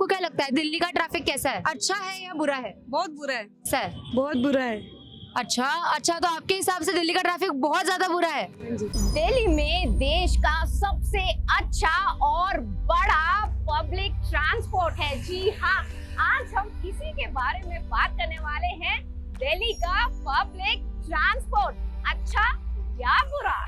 आपको क्या लगता है दिल्ली का ट्रैफिक कैसा है, अच्छा है या बुरा है? बहुत बुरा है। सर बहुत बुरा है। अच्छा तो आपके हिसाब से दिल्ली का ट्रैफिक बहुत ज्यादा बुरा है? दिल्ली में देश का सबसे अच्छा और बड़ा पब्लिक ट्रांसपोर्ट है। जी हाँ, आज हम किसी के बारे में बात करने वाले हैं, दिल्ली का पब्लिक ट्रांसपोर्ट अच्छा या बुरा,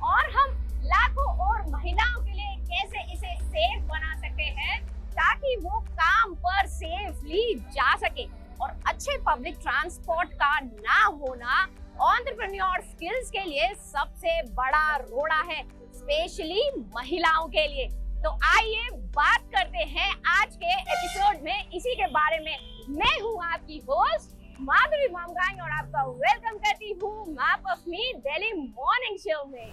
और हम लाखों और महिलाओं के लिए कैसे इसे सेफ बना सकते हैं ताकि वो काम पर सेफली जा सके। और अच्छे पब्लिक ट्रांसपोर्ट का ना होना एंटरप्रेन्योर स्किल्स के लिए सबसे बड़ा रोड़ा है, स्पेशली महिलाओं के लिए। तो आइए बात करते हैं आज के एपिसोड में इसी के बारे में। मैं हूँ आपकी होस्ट माधुरी मामगाई और आपका वेलकम करती हूँ map of me Delhi morning show में।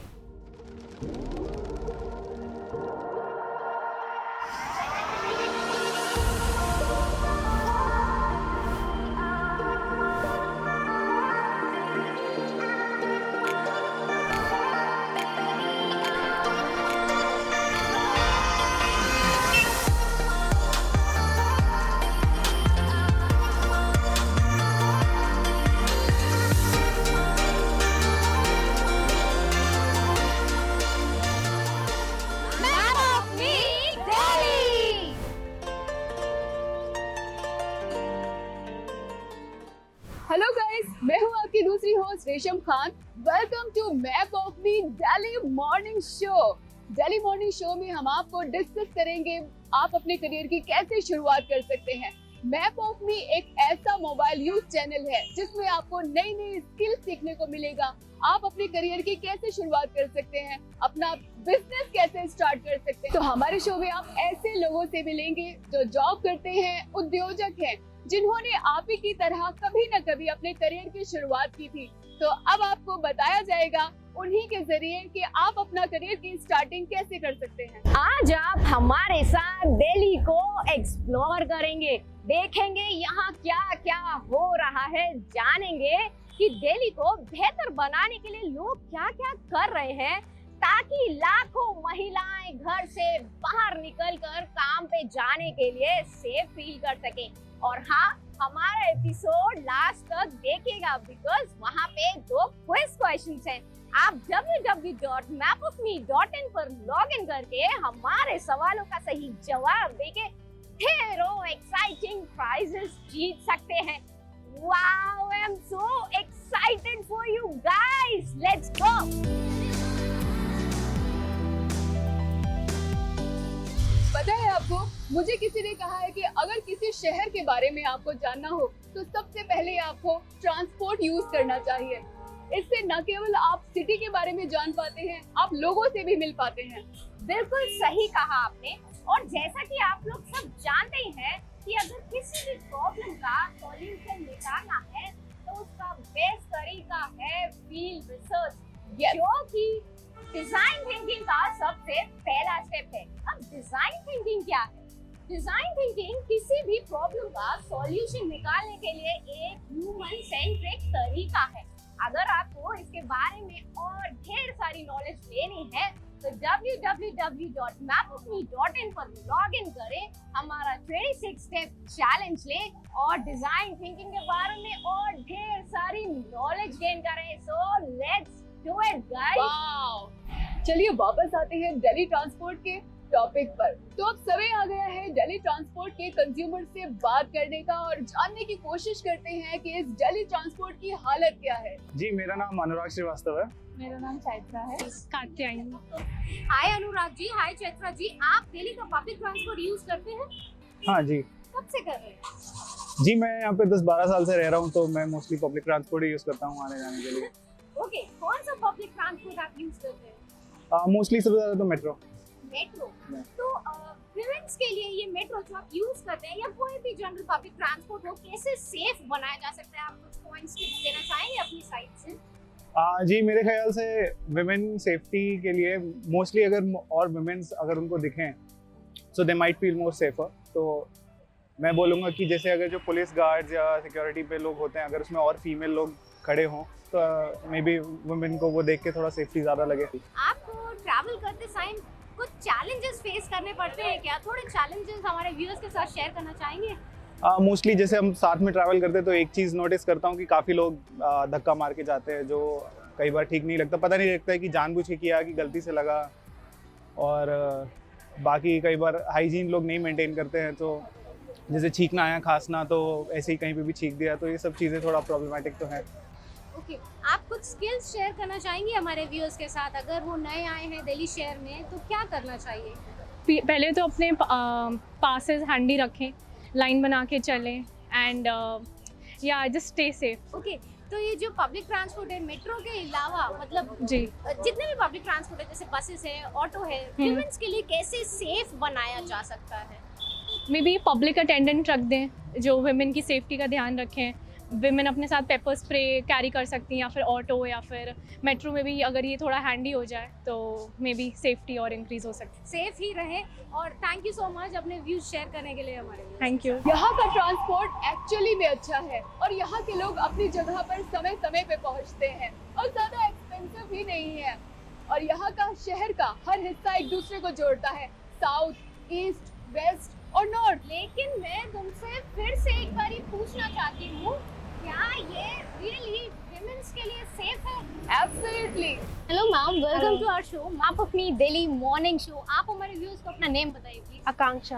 हेलो गाइस, मैं हूँ आपकी दूसरी होस्ट Resham Khan. Welcome to map of me Delhi morning show. Delhi morning show में हम आपको डिस्कस करेंगे आप अपने करियर की कैसे शुरुआत कर सकते हैं। मैप ऑफ मी एक ऐसा मोबाइल यूज चैनल है जिसमें आपको नई नई स्किल सीखने को मिलेगा। आप अपने करियर की कैसे शुरुआत कर सकते हैं, अपना बिजनेस कैसे स्टार्ट कर सकते हैं। तो हमारे शो में आप ऐसे लोगों से मिलेंगे जो जॉब करते हैं, उद्योजक हैं, जिन्होंने आप ही की तरह कभी न कभी अपने करियर की शुरुआत की थी। तो अब आपको बताया जाएगा उन्हीं के जरिए कि आप अपना करियर की स्टार्टिंग कैसे कर सकते हैं। आज आप हमारे साथ दिल्ली को एक्सप्लोर करेंगे, देखेंगे यहाँ क्या क्या हो रहा है, जानेंगे कि दिल्ली को बेहतर बनाने के लिए लोग क्या क्या कर रहे हैं ताकि लाखों महिलाएं घर से बाहर निकलकर काम पे जाने के लिए सेफ फील कर सकें। और हाँ, हमारा एपिसोड लास्ट तक देखिएगा बिकॉज वहाँ पे 2 क्विज क्वेश्चंस हैं। आप www.mapofme.in पर लॉग इन करके हमारे सवालों का सही जवाब देके ढेरों एक्साइटिंग प्राइजेस जीत सकते हैं। Wow, I am so excited for you guys, let's go. पता है आपको, मुझे किसी ने कहा है कि अगर किसी शहर के बारे में आपको जानना हो तो सबसे पहले आपको ट्रांसपोर्ट यूज करना चाहिए। इससे न केवल आप सिटी के बारे में जान पाते हैं, आप लोगों से भी मिल पाते हैं। बिल्कुल सही कहा आपने। और जैसा कि आप लोग सब जानते ही हैं कि अगर किसी भी प्रॉब्लम का सॉल्यूशन निकालना है तो उसका बेस्ट तरीका है फील्ड रिसर्च, जो कि डिजाइन थिंकिंग का सबसे पहला स्टेप है। अब डिजाइन थिंकिंग क्या है? डिजाइन थिंकिंग किसी भी प्रॉब्लम का सॉल्यूशन निकालने के लिए एक ह्यूमन सेंट्रिक तरीका है। अगर आपको इसके बारे में और ढेर सारी नॉलेज लेनी है तो www.mapofme.in पर लॉग इन करें, हमारा 26 स्टेप चैलेंज लें और डिजाइन थिंकिंग के बारे में और ढेर सारी नॉलेज गेन करें। So let's do it guys. चलिए वापस आते हैं दिल्ली ट्रांसपोर्ट के टॉपिक पर। तो अब समय आ गया है दिल्ली ट्रांसपोर्ट के कंज्यूमर से बात करने का और जानने की कोशिश करते हैं कि इस दिल्ली ट्रांसपोर्ट की हालत क्या है। जी, मेरा नाम अनुराग श्रीवास्तव है। मेरा नाम चैत्रा है। हाय अनुराग जी, हाय चैत्रा जी, आप दिल्ली का पब्लिक ट्रांसपोर्ट यूज करते हैं? हाँ जी। कब से कर रहे हैं? जी, मैं यहाँ पे 10-12 साल से रह रहा हूँ, तो मैं मोस्टली पब्लिक ट्रांसपोर्ट ही यूज़ करता हूँ आने जाने के लिए। ओके, कौन सा पब्लिक ट्रांसपोर्ट आप यूज करते हैं? मोस्टली सबसे ज़्यादा तो मेट्रो। मेट्रो। तो विमेंस के लिए ये मेट्रो जो आप यूज करते हैं या कोई भी जनरल पब्लिक ट्रांसपोर्ट हो, कैसे सेफ बनाया जा सकता है? आप कुछ पॉइंट्स टिप्स देना चाहेंगे अपनी साइड से? जी, मेरे ख्याल से विमेन सेफ्टी के लिए मोस्टली अगर और विमेन्स अगर उनको दिखें so they might feel more safer. तो मैं बोलूँगा कि जैसे अगर जो पुलिस गार्ड्स या सिक्योरिटी पे लोग होते हैं, अगर उसमें और फीमेल लोग खड़े हों तो मे बी वुमेन को वो देख के थोड़ा सेफ्टी ज़्यादा लगे। आपको ट्रैवल करते टाइम कुछ चैलेंजेस फेस करने पड़ते हैं क्या? थोड़े चैलेंजेस हमारे व्यूअर्स के साथ शेयर करना चाहेंगे? मोस्टली जैसे हम साथ में ट्रैवल करते हैं तो एक चीज़ नोटिस करता हूँ कि काफ़ी लोग धक्का मार के जाते हैं, जो कई बार ठीक नहीं लगता, पता नहीं लगता है कि जानबूझ के किया कि गलती से लगा। और बाकी कई बार हाइजीन लोग नहीं मेंटेन करते हैं, तो जैसे छींकना आया, खांसना, तो ऐसे ही कहीं पे भी छींक दिया, तो ये सब चीज़ें थोड़ा प्रॉब्लमेटिक तो है। ओके, आप कुछ स्किल्स शेयर करना चाहेंगे हमारे व्यूअर्स के साथ? अगर वो नए आए हैं दिल्ली शहर में तो क्या करना चाहिए? पहले तो अपने पासेस हैंडी रखें, लाइन बना के चलें एंड या जस्ट स्टे सेफ। ओके, तो ये जो पब्लिक ट्रांसपोर्ट है, मेट्रो के अलावा मतलब जी, जितने भी पब्लिक ट्रांसपोर्ट है, जैसे बसेस है, ऑटो है, वुमेन्स के लिए कैसे सेफ बनाया जा सकता है? मे बी पब्लिक अटेंडेंट रख दें जो वुमेन की सेफ्टी का ध्यान रखें। वुमेन अपने साथ पेपर स्प्रे कैरी कर सकती हैं, या फिर ऑटो या फिर मेट्रो में भी अगर ये थोड़ा हैंडी हो जाए तो मे बी सेफ्टी और इंक्रीज हो सकती है। सेफ ही रहे। और थैंक यू सो मच अपने व्यूज शेयर करने के लिए हमारे viewers थैंक के यू। साथ। यहाँ का ट्रांसपोर्ट एक्चुअली में अच्छा है और यहाँ के लोग अपनी जगह पर समय समय पे पहुँचते हैं और ज्यादा एक्सपेंसिव भी नहीं है। और यहाँ का शहर का हर हिस्सा एक दूसरे को जोड़ता है, साउथ, ईस्ट, वेस्ट और नॉर्थ। लेकिन मैं तुमसे फिर से एक बार पूछना चाहती हूँ, क्या ये रियली विमेंस के लिए सेफ है? Absolutely. Hello ma'am, welcome Hello. To our show. आप अपनी दिल्ली मॉर्निंग शो, आप हमारे व्यूअर्स को अपना नेम बताइए प्लीज। आकांक्षा।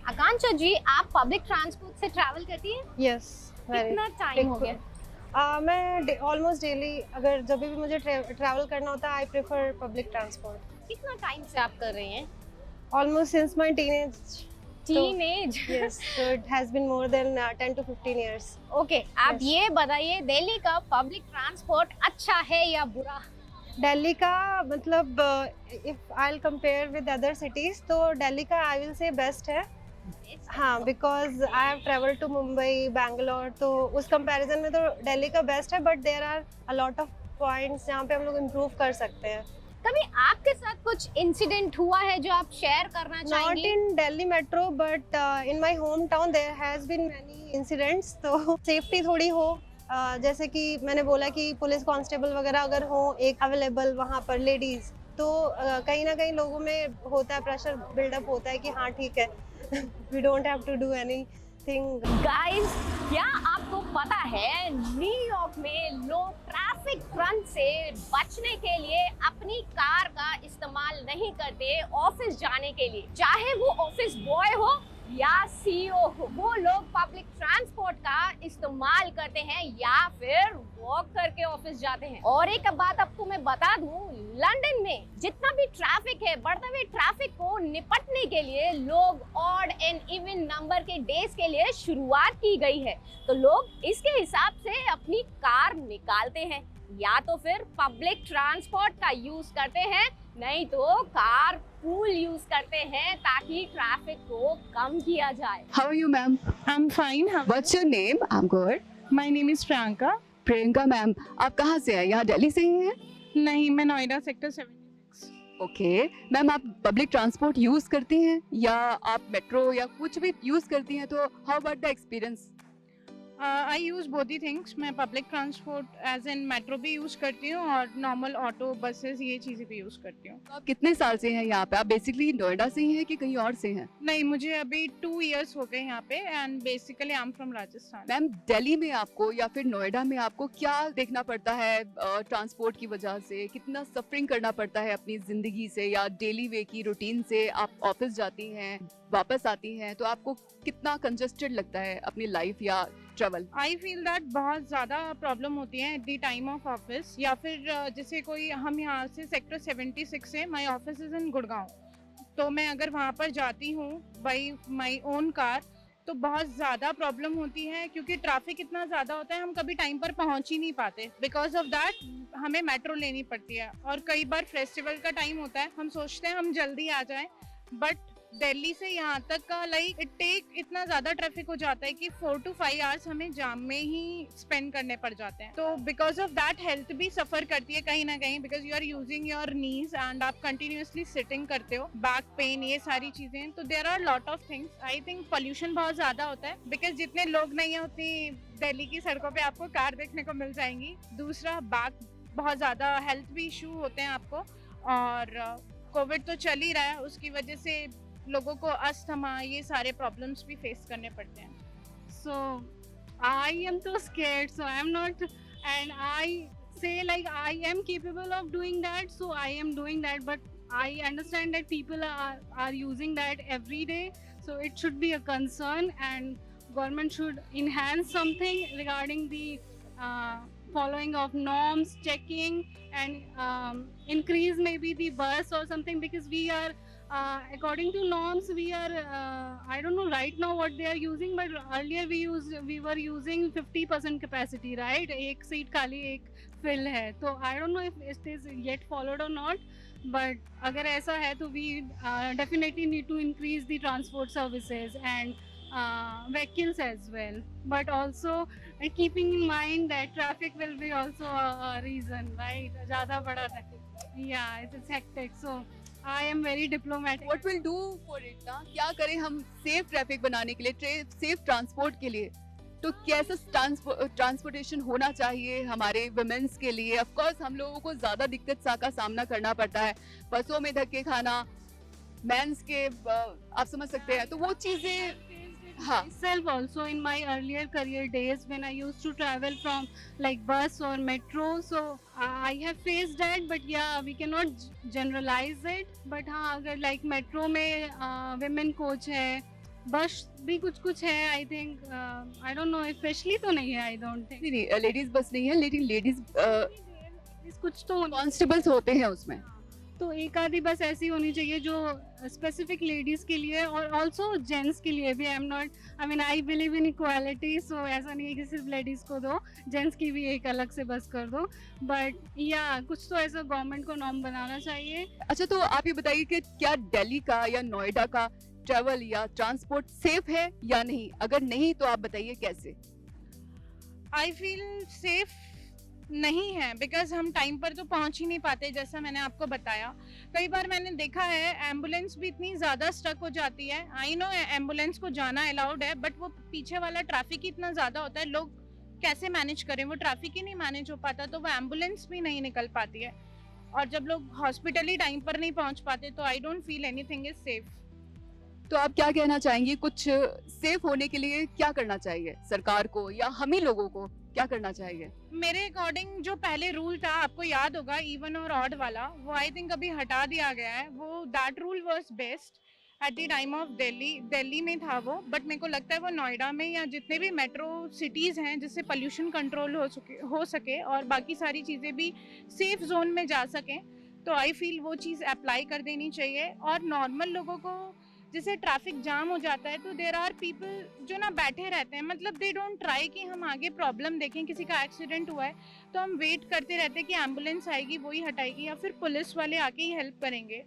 आकांक्षा जी, आप पब्लिक ट्रांसपोर्ट से ट्रैवल करती हैं? यस, कितना टाइम हो गया? मैं ऑलमोस्ट डेली अगर जब भी मुझे ट्रैवल करना होता है आई प्रेफर पब्लिक ट्रांसपोर्ट कितना टाइम से आप कर रहे हैं? Almost since my teenage. Teenage. Yes, so it has been more than 10 to 15 years. Okay, आप Yes. ये बताइए दिल्ली का पब्लिक ट्रांसपोर्ट अच्छा है या बुरा? दिल्ली का मतलब if I'll compare with other cities तो दिल्ली का I will say best है। हाँ, because I have traveled to Mumbai, Bangalore, तो उस कंपैरिजन में तो दिल्ली का बेस्ट है, but there are a lot of points जहाँ पे हम लोग इम्प्रूव कर सकते हैं। कभी आपके साथ कुछ इंसिडेंट हुआ है जो आप शेयर करना Not चाहेंगे? in Delhi metro, but in my hometown there has been many incidents. तो सेफ्टी थोड़ी हो, जैसे कि मैंने बोला कि पुलिस कांस्टेबल वगैरह अगर हो एक अवेलेबल वहाँ पर लेडीज, तो कहीं ना कहीं लोगों में होता है, प्रेशर बिल्डअप होता है कि हाँ ठीक है we don't have to do anything. Guys, क्या आपको पता है न्यूयॉर्क में लोग ट्रैफिक फ्रंट से बचने के लिए अपनी कार का इस्तेमाल नहीं करते ऑफिस जाने के लिए, चाहे वो ऑफिस बॉय हो या सीईओ हो, वो लोग पब्लिक ट्रांसपोर्ट का इस्तेमाल करते हैं या फिर वॉक करके ऑफिस जाते हैं। और एक बात आपको मैं बता दूं, लंदन में जितना भी ट्रैफिक है, बढ़ते हुए ट्रैफिक को निपटने के लिए लोग ऑड एंड इवन नंबर के डेज के लिए शुरुआत की गई है। तो लोग इसके हिसाब से अपनी कार निकालते हैं, या तो फिर पब्लिक ट्रांसपोर्ट का यूज करते हैं, नहीं तो कार पूल यूज करते हैं ताकि ट्रैफिक को कम किया जाए। How are you, ma'am? I'm fine. What's your name? I'm good. My name is Priyanka. Priyanka ma'am, आप कहाँ से हैं? यहाँ दिल्ली से ही हैं? नहीं, मैं नोएडा सेक्टर 76। ओके मैम, आप पब्लिक ट्रांसपोर्ट यूज करती हैं या आप मेट्रो या कुछ भी यूज करती हैं? तो how about the experience? I use both ही थिंग्स। मैं public transport as in metro भी यूज़ करती हूँ और नॉर्मल ऑटो बसेस ये चीज़ें भी यूज़ करती हूँ। आप कितने साल से हैं यहाँ पे? आप बेसिकली नोएडा से ही हैं कि कहीं और से हैं? नहीं, मुझे अभी 2 years हो गए यहाँ पे and basically I am from Rajasthan. Ma'am, Delhi में आपको या फिर नोएडा में आपको क्या देखना पड़ता है ट्रांसपोर्ट की वजह से? कितना सफरिंग करना पड़ता है अपनी जिंदगी से या डेली वे की रूटीन से? आप ऑफिस जाती हैं, वापस आती हैं, तो आपको कितना कंजस्टेड लगता है अपनी लाइफ या ट्रेवल? आई फील दैट बहुत ज़्यादा प्रॉब्लम होती है at the time of office, या फिर जैसे कोई हम यहाँ से सेक्टर 76 से, my office is in Gurgaon, तो मैं अगर वहाँ पर जाती हूँ बाई माई ओन कार तो बहुत ज़्यादा प्रॉब्लम होती है क्योंकि ट्रैफिक इतना ज़्यादा होता है, हम कभी टाइम पर पहुँच ही नहीं पाते। बिकॉज ऑफ दैट हमें मेट्रो लेनी पड़ती है और कई बार फेस्टिवल का टाइम होता है, हम सोचते हैं हम जल्दी आ जाएं, बट दिल्ली से यहाँ तक का लाइक इट टेक इतना ज़्यादा ट्रैफिक हो जाता है कि 4 to 5 hours हमें जाम में ही स्पेंड करने पड़ जाते हैं। तो बिकॉज ऑफ दैट हेल्थ भी सफ़र करती है कहीं ना कहीं, because you are using your knees and आप कंटिन्यूसली सिटिंग करते हो, बैक पेन, ये सारी चीज़ें। तो there are lot of things. I think pollution बहुत ज़्यादा होता है बिकॉज जितने लोग नहीं है उतनी दिल्ली की सड़कों पर आपको कार देखने को मिल जाएंगी। दूसरा, बैक बहुत ज़्यादा हेल्थ भी इशू होते हैं आपको, और कोविड तो चल ही रहा है, उसकी वजह से लोगों को अस्थमा ये सारे प्रॉब्लम्स भी फेस करने पड़ते हैं. So I am too scared, so I am not, and I say like I am capable of doing that, so I am doing that, but I understand that people are using that every day, so it should be a concern, and government should enhance something regarding the following of norms, checking, and increase maybe the bus or something, because we are according to norms we are I don't know right now what they are using, but earlier we were using 50% capacity, right? एक seat खाली एक fill है, तो I don't know if it is yet followed or not, but अगर ऐसा है तो we definitely need to increase the transport services and vehicles as well, but also keeping in mind that traffic will be also a reason, right? ज़्यादा बड़ा traffic, yeah, it's hectic, so I am very diplomatic. What will do for it ना? क्या करें हम safe traffic बनाने के लिए, safe transport के लिए? तो कैसा ट्रांसपोर्टेशन होना चाहिए हमारे वुमेन्स के लिए? ऑफ कोर्स हम लोगों को ज्यादा दिक्कत का सामना करना पड़ता है, बसों में धक्के खाना, मेंस के आप समझ सकते हैं, तो वो चीजें हाँ. Myself also in my earlier career days when I used to travel from like bus or metro, so I have faced that, but yeah, we cannot generalize it. But हाँ, अगर like metro में women coach है, बस भी कुछ है, I think I don't know, especially तो नहीं है, I don't think. नहीं, लेडीज बस नहीं है, लेकिन लेडीज कुछ तो कॉन्स्टेबल्स होते हैं उसमें, तो एक आधी बस ऐसी होनी चाहिए जो स्पेसिफिक लेडीज के लिए और ऑल्सो जेंट्स के लिए भी. I mean I believe in equality, so ऐसा नहीं है कि सिर्फ लेडीज को दो, जेंट्स की भी एक अलग से बस कर दो, बट या कुछ तो ऐसा गवर्नमेंट को नॉर्म बनाना चाहिए. अच्छा, तो आप ये बताइए कि क्या दिल्ली का या नोएडा का ट्रैवल या ट्रांसपोर्ट सेफ है या नहीं? अगर नहीं तो आप बताइए कैसे? आई फील सेफ नहीं है, बिकॉज हम टाइम पर तो पहुंच ही नहीं पाते, जैसा मैंने आपको बताया. कई बार मैंने देखा है एम्बुलेंस भी इतनी ज़्यादा स्टक हो जाती है. आई नो एम्बुलेंस को जाना अलाउड है, बट वो पीछे वाला ट्रैफिक ही इतना ज़्यादा होता है, लोग कैसे मैनेज करें? वो ट्रैफिक ही नहीं मैनेज हो पाता, तो वो एम्बुलेंस भी नहीं निकल पाती है. और जब लोग हॉस्पिटल ही टाइम पर नहीं पहुँच पाते, तो I don't feel anything is safe. तो आप क्या कहना चाहेंगे, कुछ सेफ होने के लिए क्या करना चाहिए सरकार को या हम ही लोगों को क्या करना चाहिए? मेरे अकॉर्डिंग जो पहले रूल था, आपको याद होगा, इवन और ऑड वाला, वो आई थिंक अभी हटा दिया गया है. वो that rule was best at the time of Delhi में था वो, बट मेरे को लगता है वो नोएडा में या जितने भी मेट्रो सिटीज़ हैं जिससे पोल्यूशन कंट्रोल हो सके और बाकी सारी चीज़ें भी सेफ जोन में जा सकें, तो आई फील वो चीज़ अप्लाई कर देनी चाहिए. और नॉर्मल लोगों को जैसे ट्रैफिक जाम हो जाता है, तो देयर आर पीपल जो ना बैठे रहते हैं, मतलब दे डोंट ट्राई कि हम आगे प्रॉब्लम देखें. किसी का एक्सीडेंट हुआ है तो हम वेट करते रहते हैं कि एम्बुलेंस आएगी, वही हटाएगी, या फिर पुलिस वाले आके ही हेल्प करेंगे.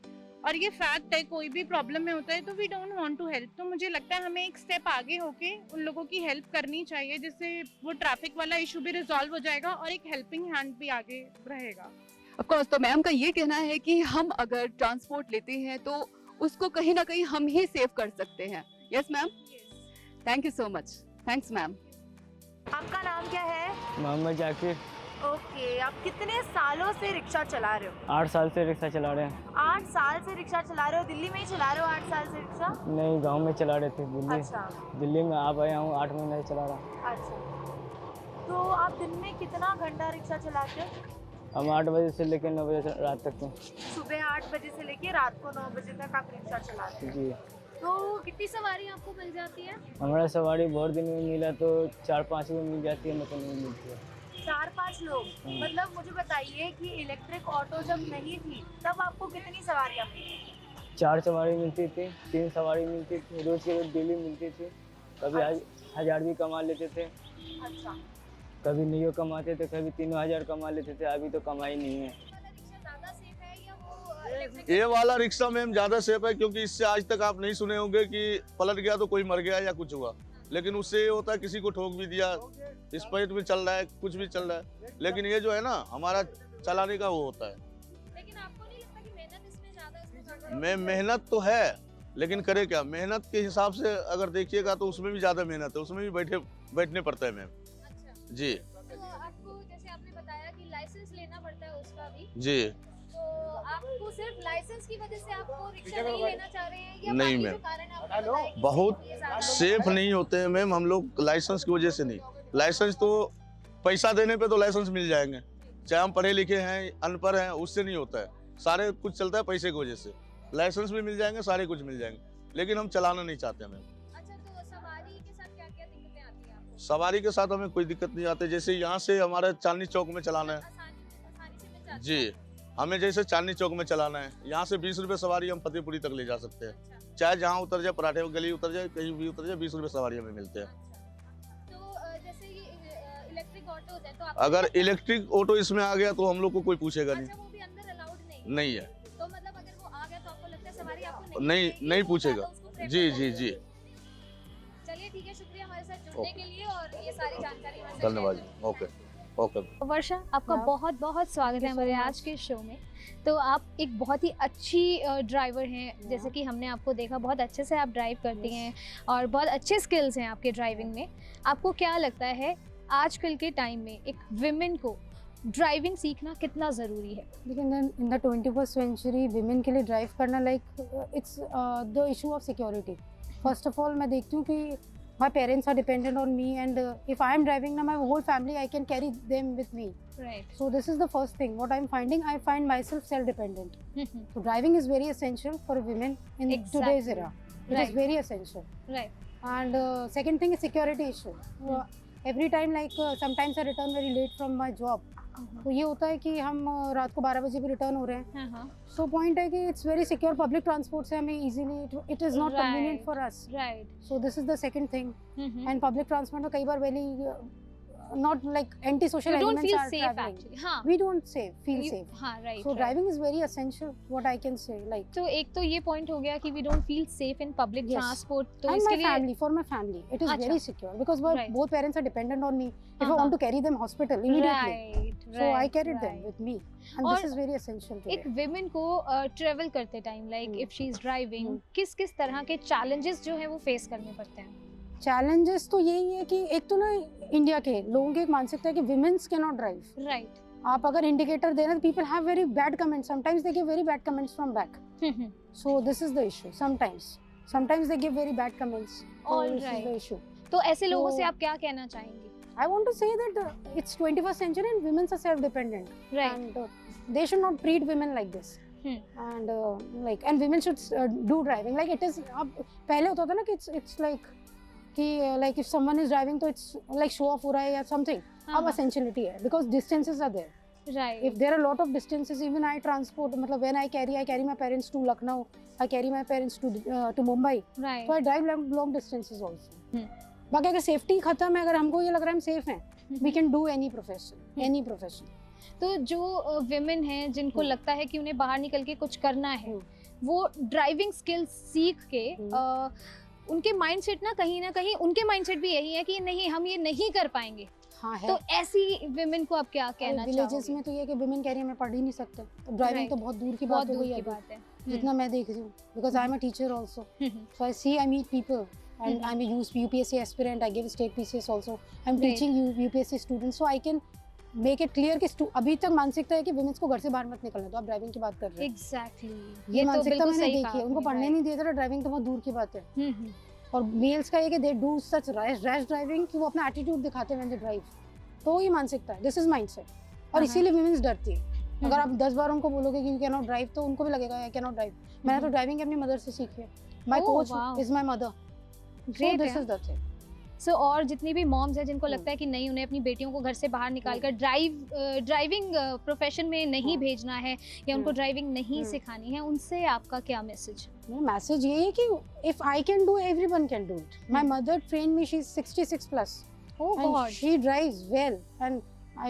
और ये फैक्ट है, कोई भी प्रॉब्लम में होता है तो we don't want to help. तो मुझे लगता है हमें एक स्टेप आगे होके उन लोगों की हेल्प करनी चाहिए, जिससे वो ट्रैफिक वाला इशू भी रिजॉल्व हो जाएगा और एक हेल्पिंग हैंड भी आगे रहेगा. ऑफ कोर्स, तो मैम का ये कहना है कि हम अगर ट्रांसपोर्ट लेते हैं तो उसको कहीं ना कहीं हम ही सेव कर सकते हैं. Yes ma'am, thank you so much. Thanks ma'am. आपका नाम क्या है? मोहम्मद जाकिर. ओके, आप कितने सालों से रिक्शा चला रहे हो? 8 साल से रिक्शा चला रहे हैं. 8 साल से रिक्शा चला रहे हो? दिल्ली में ही चला रहे हो 8 साल से रिक्शा? नहीं, गांव में चला रहे थे. अच्छा. दिल्ली में आप आया हूँ, 8 महीने से चला रहा. अच्छा, तो आप दिन में कितना घंटा रिक्शा चलाते हो? हम 8 बजे से लेकर 9 बजे रात तक हैं. सुबह 8 बजे से लेके रात को 9 बजे तक आप रिक्शा चलाते हो? जी. तो कितनी सवारी आपको मिल जाती है? हमारा सवारी बहुत दिन में मिला तो 4-5 में मिल जाती है, मतलब नहीं मिलती है. 4-5 लोग? मतलब मुझे बताइए कि इलेक्ट्रिक ऑटो जब नहीं थी तब आपको कितनी सवारियाँ मिली? 4 सवारी मिलती थी, 3 सवारी मिलती थी, रोज के रोज डेली मिलती थी. कभी 1000 भी कमा लेते थे. अच्छा. कभी नहीं कमाते थे, कभी 3000 कमा लेते थे. अभी तो कमाई नहीं है. ये वाला रिक्शा मैम ज़्यादा सेफ है, क्योंकि इससे आज तक आप नहीं सुने होंगे कि पलट गया तो कोई मर गया या कुछ हुआ. लेकिन उससे ये होता है किसी को ठोक भी दिया, स्पीड में चल रहा है, कुछ भी चल रहा है. लेकिन ये जो है ना हमारा चलाने का वो होता है. लेकिन आपको नहीं लगता कि मेहनत इसमें ज़्यादा? मैम मेहनत तो है, लेकिन करे क्या? मेहनत के हिसाब से अगर देखिएगा तो उसमें भी ज़्यादा मेहनत है, उसमें भी बैठने पड़ता है मैम. जी. तो आपको जैसे आपने बताया कि लाइसेंस लेना पड़ता है उसका भी, जी. तो आपको वो सिर्फ लाइसेंस की वजह से आपको रिक्शा नहीं लेना चाह रहे हैं या नहीं बाकी मैम। जो कारण है आपको बताएं कि बहुत ये ज्यादा सेफ नहीं होते हैं मैम हम लोग लाइसेंस की वजह से नहीं। लाइसेंस तो पैसा देने पे तो लाइसेंस मिल जाएंगे, चाहे हम पढ़े लिखे हैं अनपढ़ हैं, उससे नहीं होता है। सारे कुछ चलता है पैसे की वजह से। लाइसेंस भी मिल जाएंगे, सारे कुछ मिल जाएंगे, लेकिन हम चलाना नहीं चाहते मैम। अच्छा, तो सवारी के साथ क्या क्या दिक्कतें आती हैं आपको? सवारी के साथ हमें कोई दिक्कत नहीं आती। जैसे यहाँ से हमारे चांदनी चौक में चलाना है आसानी से मिल जाती जी, हमें जैसे चांदनी चौक में चलाना है, यहाँ से 20 रुपये सवारी हम फतेहपुरी तक ले जा सकते हैं। चाहे जहाँ उतर जाए, पराठे गली उतर जाए, कहीं भी उतर जाए, 20 रुपये सवारी हमें मिलते हैं। तो जैसे ये इलेक्ट्रिक ऑटोज है तो आप अगर इलेक्ट्रिक ऑटो इसमें आ गया तो हम लोग को कोई पूछेगा नहीं। अच्छा, वो भी अंदर अलाउड नहीं नहीं है, तो मतलब अगर वो आ गया तो आपको लगता है सवारी आपको नहीं मिलेगी, नहीं वो पूछेगा। ज्यादा उसको prefer जी जी करेगा। जी, चलिए ठीक है, शुक्रिया हमारे साथ जुड़ने के लिए और ये सारी जानकारी हमारे साथ धन्यवाद शेयर जी। करने के लिए। Okay okay. वर्षा, आपका हाँ। बहुत बहुत स्वागत है हमारे आज के शो में। तो आप एक बहुत ही अच्छी ड्राइवर हैं, जैसे कि हमने आपको देखा, बहुत अच्छे से आप ड्राइव करती हैं और बहुत अच्छे स्किल्स हैं आपके ड्राइविंग में। आपको क्या लगता है आजकल के टाइम में एक विमेन को ड्राइविंग सीखना कितना ज़रूरी है? लेकिन in the 21st century women के लिए ड्राइव करना it's the issue of security. First of all मैं देखती हूँ कि my parents are dependent on me, and if I am driving now, my whole family, I can carry them with me. Right. So this is the first thing. What I'm finding, I find myself self-dependent. So driving is very essential for women in today's era. It Right. is very essential. Right. And second thing is security issue. Every time, like sometimes I return very late from my job. तो ये होता है कि हम रात को 12 बजे भी रिटर्न हो रहे हैं। सो पॉइंट है कि it's very secure, public transport से हमें easily, it is not convenient for us. Right. So this is the second thing. And public transport में कई बार very not like anti-social You don't elements feel are safe traveling. actually. हाँ. We don't feel You- safe. हाँ, right. So right. driving is very essential. What I can say, like. तो एक तो ये point हो गया कि we don't feel safe in public Yes. transport. तो And इसके my लिए family, for my family, it is अच्छा. very secure because Right. both parents are dependent on me. If I Uh-huh. want to carry them hospital immediately, Right. so I right, carried them right. with me, and और this is very essential today. एक women को travel करते time like if she is driving, किस किस तरह के challenges जो है वो फेस करने पड़ते हैं? चैलेंजेस तो यही है कि एक तो ना इंडिया के लोगों की एक मानसिकता है कि women's can not drive. Right. आप अगर इंडिकेटर देना, people have very bad comments, sometimes they give very bad comments from back. So this is the issue. Sometimes they give very bad comments. All this is the right. Issue. तो ऐसे लोगों से तो- आप क्या कहना चाहेंगे? I want to say that it's 21st century and women are self-dependent, right. and they should not treat women like this. And and women should do driving like it is. अब पहले होता था ना कि it's like कि like if someone is driving तो it's like show off हो रहा है या something. अब essentiality है because distances are there. Right. If there are a lot of distances, even I transport, मतलब when I carry my parents to Lucknow, I carry my parents to Mumbai. Right. So I drive long distances also. बाकी अगर safety खत्म है, अगर हमको ये लग रहा है हम सेफ हैं, we can do any profession. तो जो विमेन हैं जिनको लगता है कि उन्हें बाहर निकल के कुछ करना है, वो ड्राइविंग स्किल्स सीख के उनके माइंडसेट ना कहीं उनके माइंडसेट भी यही है कि नहीं, हम ये नहीं कर पाएंगे। हाँ है। तो ऐसी विमेन को आप क्या कहना विलेजेस चाहोगे? में तो ये कि विमेन कह रही है मैं पढ़ ही नहीं सकते, तो ड्राइविंग Right. तो बहुत दूर की बहुत बात हो दूर गई की अभी, बात है। जितना मैं देख रही हूँ, because I am a teacher also, so I meet people and I'm a UPSC aspirant. I give state PCS also. I'm Right. teaching UPSC students, so I can make it clear कि अभी तक मानसिकता है कि women's को घर से बाहर मत निकलने दो। आप ड्राइविंग की बात कर रहे हैं। एग्जैक्टली। ये तो मानसिकता बिल्कुल मैंने सही देखी है। उनको पढ़ने नहीं देते, ड्राइविंग तो बहुत दूर की बात है। और मेल्स का ये कि they do such rash driving कि वो अपना एटीट्यूड दिखाते हैं व्हेन दे ड्राइव। तो ये मानसिकता है, दिस इज माइंडसेट। और इसीलिए वुमेन्स डरती है। अगर आप 10 बार उनको बोलोगे कि यू कैन नॉट ड्राइव, तो उनको भी लगेगा आई कैन नॉट ड्राइव। मैंने तो ड्राइविंग अपनी मदर से सीखी है। My Oh, coach wow. Is my mother. Great this है। Is the thing. सो और जितनी भी मॉम्स हैं जिनको लगता है कि नहीं, उन्हें अपनी बेटियों को घर से बाहर निकाल कर ड्राइविंग प्रोफेशन में नहीं भेजना है या उनको ड्राइविंग नहीं सिखानी है, उनसे आपका क्या मैसेज? मैसेज ये है कि if I can do, everyone can do it. My mother train me, she is 66 plus and she drives well and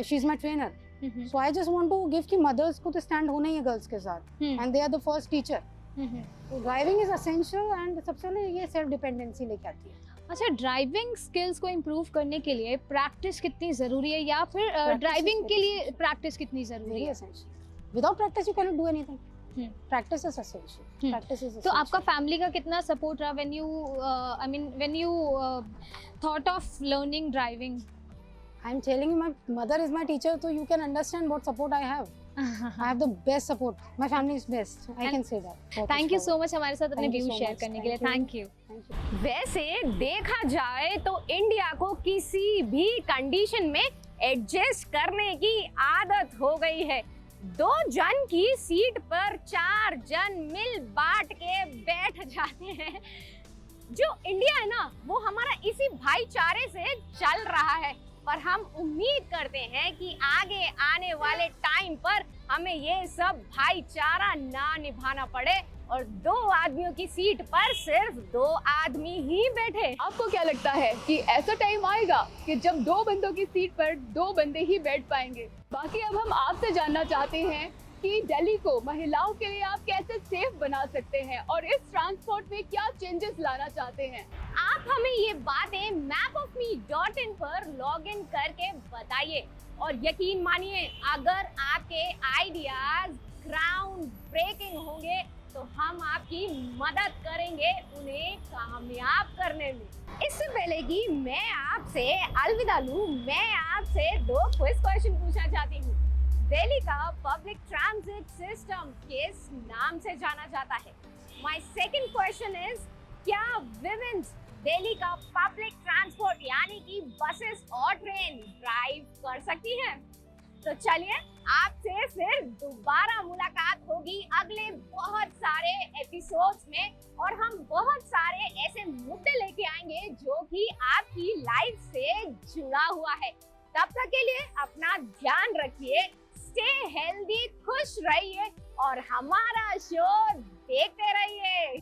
she's my trainer. So I just want to give कि mothers को तो stand होना ही है girls के साथ, and they are the first teacher. So driving is essential and सबसे पहले ये self dependency लेके आती है। अच्छा, ड्राइविंग स्किल्स को इम्प्रूव करने के लिए प्रैक्टिस कितनी ज़रूरी है, या फिर ड्राइविंग के लिए प्रैक्टिस कितनी ज़रूरी Very है? essential. Without practice you cannot do anything. Practice is essential. Practice is तो essential. आपका फैमिली का कितना सपोर्ट रहा when you thought of learning driving? I'm telling you, my mother is my teacher, so you can understand what support I have. I have the best support. My family is best. I can say that. Thank you so much हमारे साथ अपने Thank you views so share much. करने के लिए। Thank thank you. Thank you. वैसे देखा जाए तो इंडिया को किसी भी कंडीशन में एडजस्ट करने की आदत हो गई है। 2 जन की सीट पर 4 जन मिल बांट के बैठ जाते हैं। जो इंडिया है ना, वो हमारा इसी भाईचारे से चल रहा है, पर हम उम्मीद करते हैं कि आगे आने वाले टाइम पर हमें ये सब भाईचारा ना निभाना पड़े और 2 आदमियों की सीट पर सिर्फ 2 आदमी ही बैठे। आपको क्या लगता है कि ऐसा टाइम आएगा कि जब 2 बंदों की सीट पर 2 बंदे ही बैठ पाएंगे? बाकी अब हम आपसे जानना चाहते हैं कि दिल्ली को महिलाओं के लिए आप कैसे सेफ बना सकते हैं और इस ट्रांसपोर्ट में क्या चेंजेस लाना चाहते हैं? आप हमें ये बातें mapofme.in पर लॉग इन करके बताइए और यकीन मानिए, अगर आपके आइडियाज ग्राउंड ब्रेकिंग होंगे तो हम आपकी मदद करेंगे उन्हें कामयाब करने में। इससे पहले कि मैं आपसे अलविदा लूं, मैं आपसे 2 क्विज क्वेश्चन पूछना चाहती हूँ। दिल्ली का पब्लिक ट्रांजिट सिस्टम किस नाम से जाना जाता है? माय सेकंड क्वेश्चन इज, क्या विमेन्स दिल्ली का पब्लिक ट्रांसपोर्ट यानी कि बसेस और ट्रेन ड्राइव कर सकती हैं? तो चलिए, आपसे फिर दोबारा मुलाकात होगी अगले बहुत सारे एपिसोड्स में और हम बहुत सारे ऐसे मुद्दे लेके आएंगे जो कि आपकी लाइफ से जुड़ा हुआ है। तब तक के लिए अपना ध्यान रखिए, स्टे हेल्दी, खुश रहिए और हमारा शो देखते रहिए।